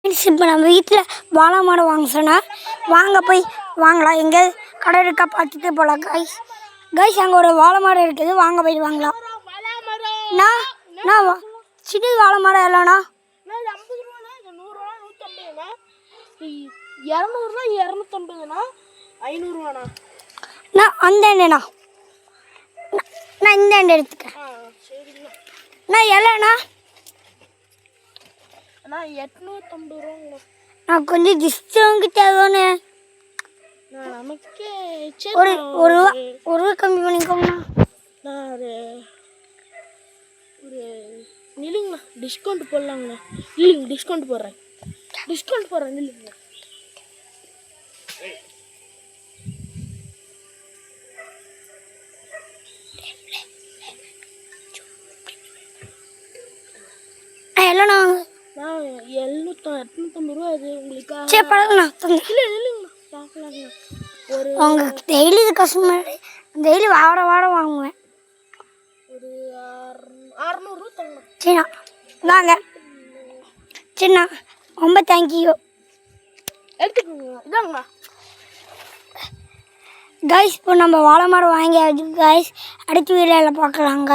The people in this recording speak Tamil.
இப்போ நம்ம வீட்டில் வாழை மரம் வாங்க சொன்னால் வாங்க போய் வாங்கலாம். எங்கேயாவது கடை இருக்கா பார்த்துட்டு போகலாம் கைஸ். அங்கே ஒரு வாழை மரம் இருக்குது, வாங்க போய் வாங்கலாம். நான் சின்ன வாழை மரம் இல்லைண்ணா 50 ரூபாண்ணா, 100 ரூபா 150, 200 500 ரூபாண்ணா. நான் அந்த எண்ணெண்ணா, நான் இந்த எண்ணெய் எடுத்துக்கிறேன். சரிங்கண்ணா. நான் இல்லைண்ணா அண்ணா 850 ரூபாங்கண்ணா. நான் கொஞ்சம் டிஸ்கவுண்ட் தேவைன்னு நமக்கே ஒரு ரூபா கம்மி பண்ணிக்கோங்கண்ணா. நான் ஒரு நில்லுங்கண்ணா, டிஸ்கவுண்ட் போடலாங்கண்ணா. இல்லைங்க, டிஸ்கவுண்ட் போடுறேன் நில்லுங்கண்ணா. இல்லைண்ணா நான் 850 ரூபா அது உங்களுக்கு. சரி பழகண்ணா. இல்லை இல்லைங்கண்ணா, பார்க்கலாங்கண்ணா. ஒரு உங்களுக்கு டெய்லி இது கஸ்டமர், டெய்லி வாட வாங்குவேன். ஒரு 600 ரூபா தங்கண்ணா. சரிண்ணா வாங்க. சரிண்ணா, ரொம்ப தேங்க்யூ. எடுத்துக்கோங்கண்ணா. இதாங்கண்ணா கைஸ். இப்போ நம்ம வாழை மரம் வாங்கியாச்சு கைஸ். அடுத்த வீடியோவில் பார்க்கலாங்க.